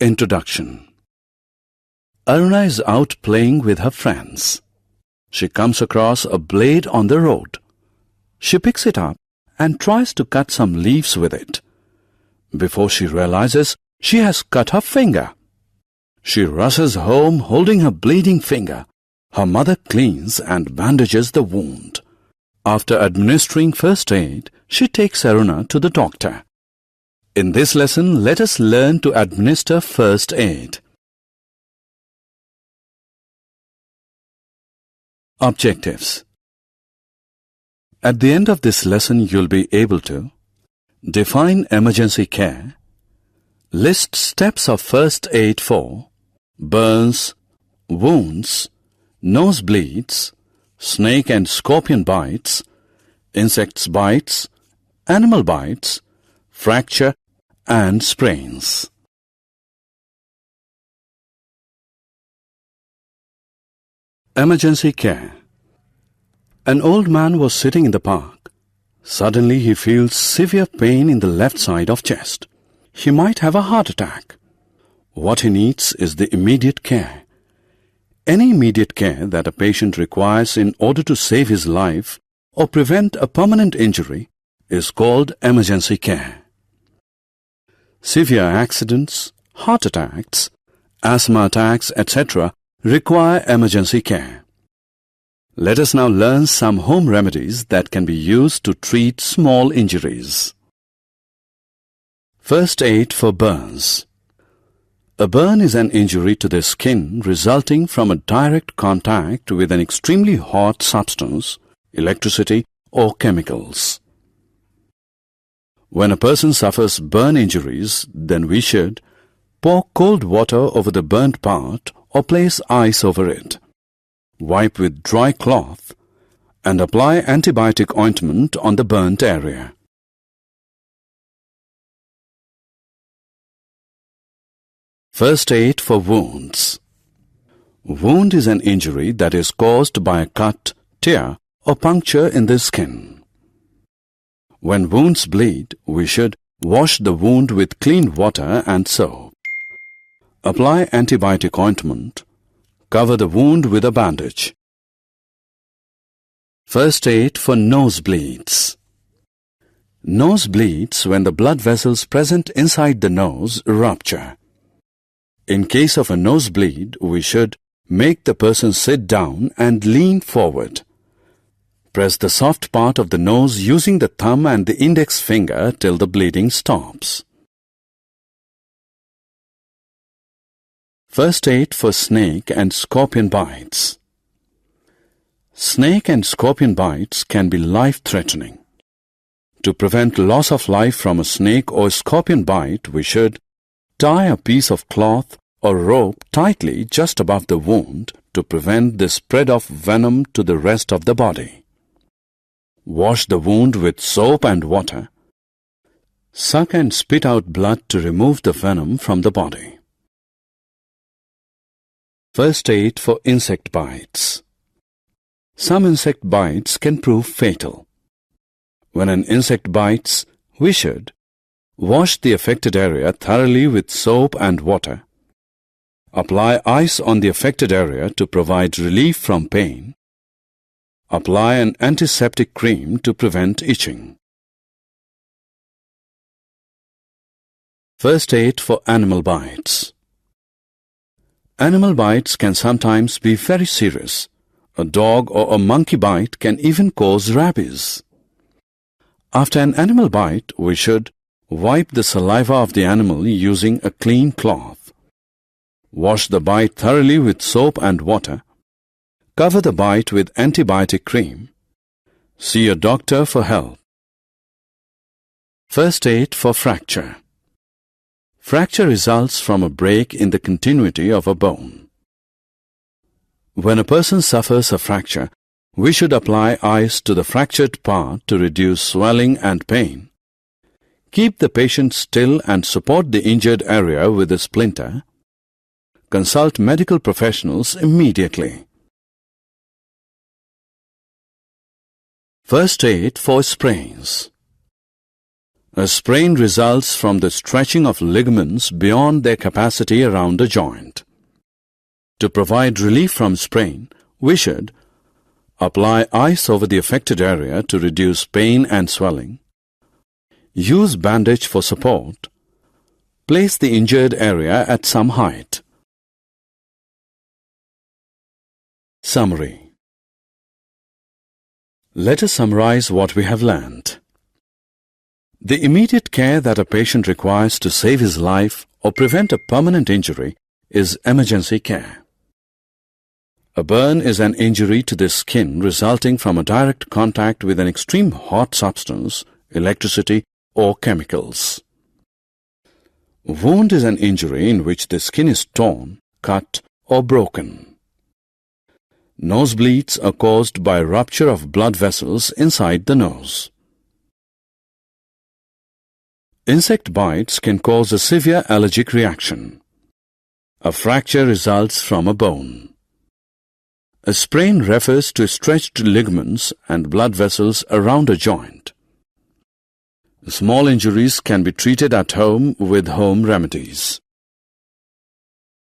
Introduction. Aruna is out playing with her friends. She comes across a blade on the road. She picks it up and tries to cut some leaves with it. Before she realizes, she has cut her finger. She rushes home holding her bleeding finger. Her mother cleans and bandages the wound. After administering first aid, she takes Aruna to the doctor. In this lesson, let us learn to administer first aid. Objectives. At the end of this lesson, you'll be able to define emergency care, list steps of first aid for burns, wounds, nosebleeds, snake and scorpion bites, insects bites, animal bites, fracture and sprains. Emergency care. An old man was sitting in the park. Suddenly he feels severe pain in the left side of chest. He might have a heart attack. What he needs is the immediate care. Any immediate care that a patient requires in order to save his life or prevent a permanent injury is called emergency care. Severe accidents, heart attacks, asthma attacks, etc. require emergency care. Let us now learn some home remedies that can be used to treat small injuries. First aid for burns. A burn is an injury to the skin resulting from a direct contact with an extremely hot substance, electricity, or chemicals. When a person suffers burn injuries, then we should pour cold water over the burnt part or place ice over it. Wipe with dry cloth and apply antibiotic ointment on the burnt area. First aid for wounds. Wound is an injury that is caused by a cut, tear, or puncture in the skin. When wounds bleed, we should wash the wound with clean water and soap. Apply antibiotic ointment. Cover the wound with a bandage. First aid for nosebleeds. Nose bleeds when the blood vessels present inside the nose rupture. In case of a nosebleed, we should make the person sit down and lean forward. Press the soft part of the nose using the thumb and the index finger till the bleeding stops. First aid for snake and scorpion bites. Snake and scorpion bites can be life-threatening. To prevent loss of life from a snake or scorpion bite, we should tie a piece of cloth or rope tightly just above the wound to prevent the spread of venom to the rest of the body. Wash the wound with soap and water. Suck and spit out blood to remove the venom from the body. First aid for insect bites. Some insect bites can prove fatal. When an insect bites, we should wash the affected area thoroughly with soap and water. Apply ice on the affected area to provide relief from pain. Apply an antiseptic cream to prevent itching. First aid for animal bites. Animal bites can sometimes be very serious. A dog or a monkey bite can even cause rabies. After an animal bite, we should wipe the saliva of the animal using a clean cloth. Wash the bite thoroughly with soap and water. Cover the bite with antibiotic cream. See a doctor for help. First aid for fracture. Fracture results from a break in the continuity of a bone. When a person suffers a fracture, we should apply ice to the fractured part to reduce swelling and pain. Keep the patient still and support the injured area with a splinter. Consult medical professionals immediately. First aid for sprains. A sprain results from the stretching of ligaments beyond their capacity around a joint. To provide relief from sprain, we should apply ice over the affected area to reduce pain and swelling, use bandage for support, place the injured area at some height. Summary. Let us summarize what we have learned. The immediate care that a patient requires to save his life or prevent a permanent injury is emergency care. A burn is an injury to the skin resulting from a direct contact with an extreme hot substance, electricity, or chemicals. Wound is an injury in which the skin is torn, cut, or broken. Nosebleeds are caused by rupture of blood vessels inside the nose. Insect bites can cause a severe allergic reaction. A fracture results from a bone. A sprain refers to stretched ligaments and blood vessels around a joint. Small injuries can be treated at home with home remedies.